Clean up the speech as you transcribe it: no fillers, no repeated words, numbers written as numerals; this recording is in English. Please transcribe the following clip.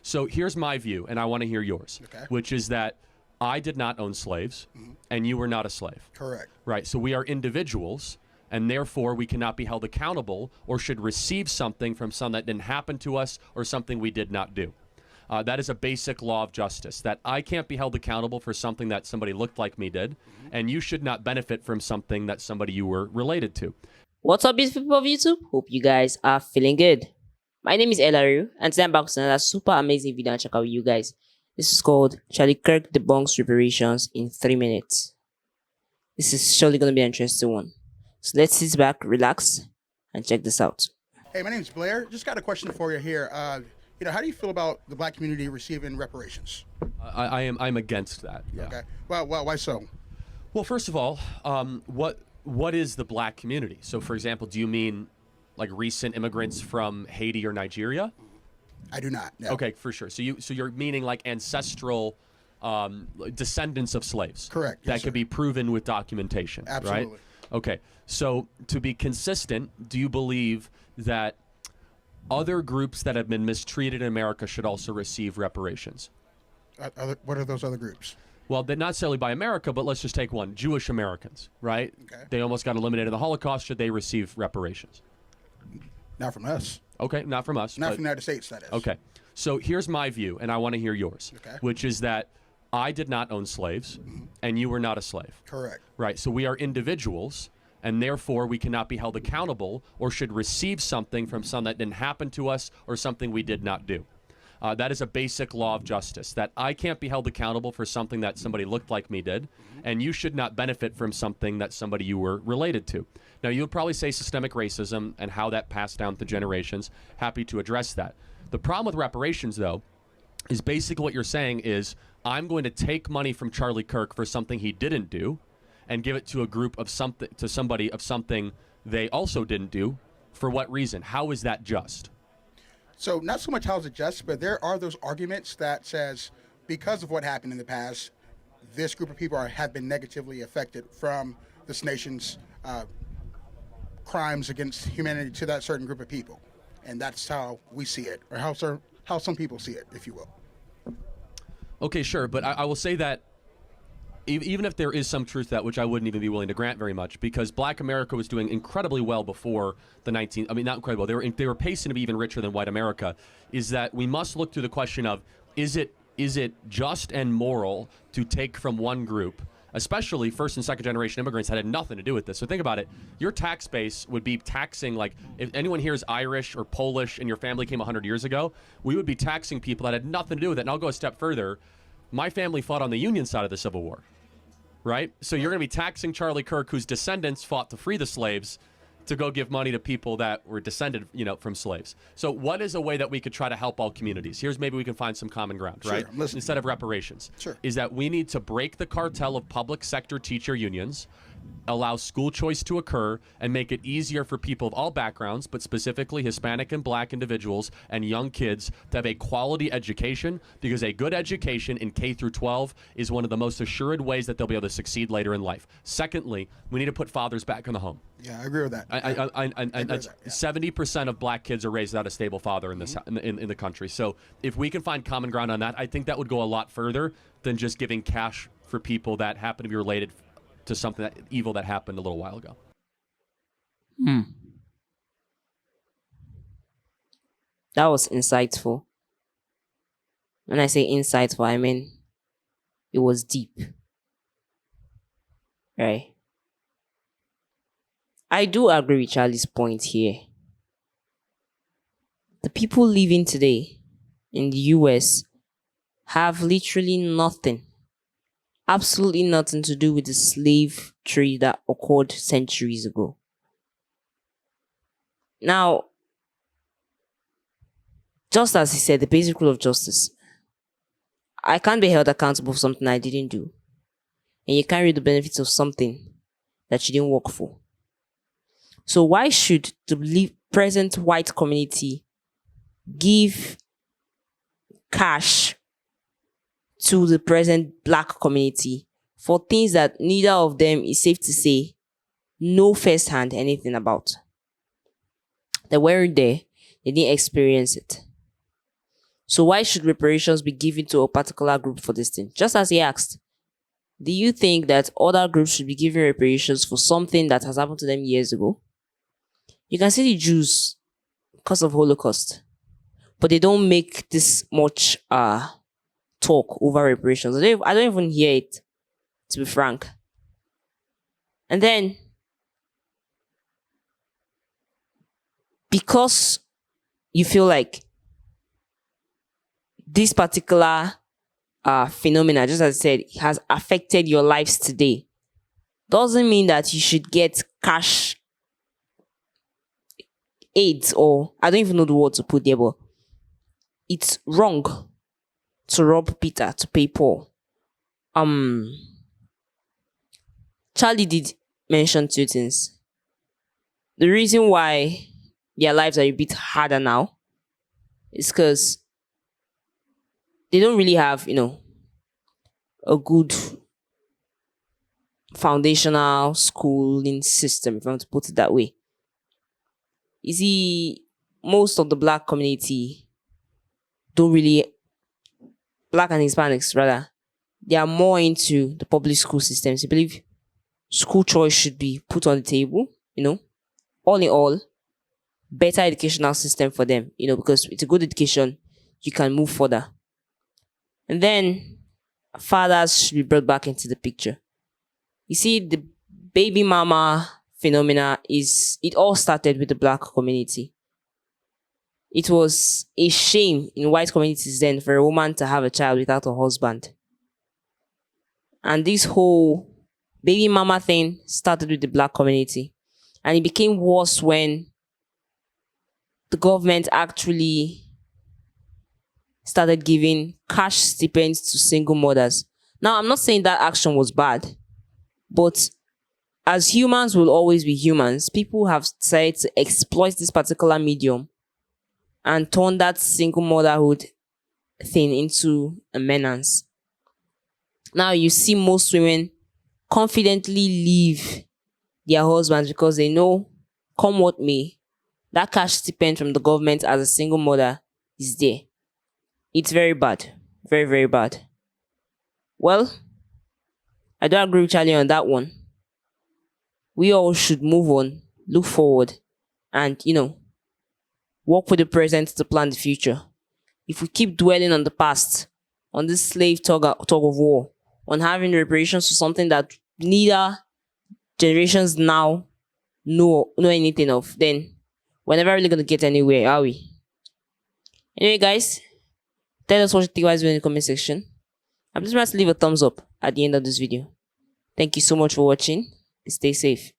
So here's my view, and I want to hear yours, which is that I did not own slaves, and you were not a slave. Correct. Right. So we are individuals, and therefore we cannot be held accountable or should receive something from something that didn't happen to us or something we did not do. That is a basic law of justice, that I can't be held accountable for something that somebody looked like me did, and you should not benefit from something that somebody you were related to. What's up, beautiful people of YouTube? Hope you guys are feeling good. My name is Elaru, and today I'm back with another super amazing video and check out with you guys. This is called Kirk debunks reparations in 3 minutes. This is surely going to be an interesting one. So let's sit back, relax, and check this out. Hey, my name is Blair. Just got a question for you here. How do you feel about the black community receiving reparations? I'm against that. Yeah. Okay. Well, why so? Well, first of all, what is the black community? So, for example, do you mean like recent immigrants from Haiti or Nigeria? I do not. No. Okay, for sure. So you're meaning like ancestral descendants of slaves. Correct. That Yes, could sir. be proven with documentation. Absolutely. Right? Okay. So to be consistent, do you believe that other groups that have been mistreated in America should also receive reparations? What are those other groups? Well, they're not necessarily by America, but let's just take one. Jewish Americans, right? Okay. They almost got eliminated in the Holocaust. Should they receive reparations? Not from us. Okay, not from us. Not from the United States, that is. Okay. So here's my view, and I want to hear yours, which is that I did not own slaves, and you were not a slave. Correct. Right. So we are individuals, and therefore we cannot be held accountable or should receive something from something that didn't happen to us or something we did not do. That is a basic law of justice, that I can't be held accountable for something that somebody looked like me did, and you should not benefit from something that somebody you were related to. Now, you'll probably say systemic racism and how that passed down to generations. Happy to address that. The problem with reparations, though, is basically what you're saying is I'm going to take money from Charlie Kirk for something he didn't do and give it to a group of something, to somebody of something they also didn't do. For what reason? How is that just? So not so much how is it just, but there are those arguments that says because of what happened in the past, this group of people have been negatively affected from this nation's crimes against humanity to that certain group of people. And that's how we see it, or how some people see it, if you will. Okay, sure. But I will say that even if there is some truth to that, which I wouldn't even be willing to grant very much, because Black America was doing incredibly well before the not incredibly well, they were pacing to be even richer than white America, is that we must look through the question of, is it just and moral to take from one group, especially first and second generation immigrants that had nothing to do with this. So think about it. Your tax base would be taxing, like, if anyone here is Irish or Polish and your family came 100 years ago, we would be taxing people that had nothing to do with it. And I'll go a step further. My family fought on the Union side of the Civil War, right? So you're going to be taxing Charlie Kirk, whose descendants fought to free the slaves, to go give money to people that were descended, from slaves. So what is a way that we could try to help all communities? Here's maybe we can find some common ground, right? I'm listening. Instead of reparations. Sure. Is that we need to break the cartel of public sector teacher unions, allow school choice to occur, and make it easier for people of all backgrounds, but specifically Hispanic and Black individuals and young kids to have a quality education, because a good education in K through 12 is one of the most assured ways that they'll be able to succeed later in life. Secondly, we need to put fathers back in the home. Yeah, I agree with that. And 70% of Black kids are raised without a stable father in this in the country. So if we can find common ground on that, I think that would go a lot further than just giving cash for people that happen to be related to something evil that happened a little while ago. That was insightful. When I say insightful, I mean it was deep. Right? I do agree with Charlie's point here. The people living today in the US have literally nothing, absolutely nothing to do with the slave trade that occurred centuries ago. Now, just as he said, the basic rule of justice. I can't be held accountable for something I didn't do. And you can't reap the benefits of something that you didn't work for. So why should the present white community give cash to the present Black community for things that neither of them is safe to say know firsthand anything about? They weren't there. They didn't experience it. So why should reparations be given to a particular group for this thing? Just as he asked, do you think that other groups should be given reparations for something that has happened to them years ago? You can see the Jews because of Holocaust, but they don't make this much talk over reparations. I don't even hear it, to be frank. And then, because you feel like this particular phenomena, just as I said, has affected your lives today, doesn't mean that you should get cash aids, or I don't even know the word to put there, but it's wrong to rob Peter to pay Paul. Charlie did mention two things. The reason why their lives are a bit harder now is because they don't really have, a good foundational schooling system, if I want to put it that way. You see, most of the black community black and Hispanics rather, they are more into the public school systems. They believe school choice should be put on the table, all in all, better educational system for them, because with a good education, you can move further. And then fathers should be brought back into the picture. You see, the baby mama phenomena it all started with the black community. It was a shame in white communities then for a woman to have a child without a husband. And this whole baby mama thing started with the black community. And it became worse when the government actually started giving cash stipends to single mothers. Now, I'm not saying that action was bad, but as humans will always be humans, people have decided to exploit this particular medium and turn that single motherhood thing into a menace. Now you see most women confidently leave their husbands because they know, come what may, that cash stipend from the government as a single mother is there. It's very bad. Very, very bad. Well, I don't agree with Charlie on that one. We all should move on, look forward, and, work with the present to plan the future. If we keep dwelling on the past, on this slave tug of war, on having reparations for something that neither generations now know anything of, then we're never really going to get anywhere, are we? Anyway, guys, tell us what you think about in the comment section. I'm just going to leave a thumbs up at the end of this video. Thank you so much for watching. Stay safe.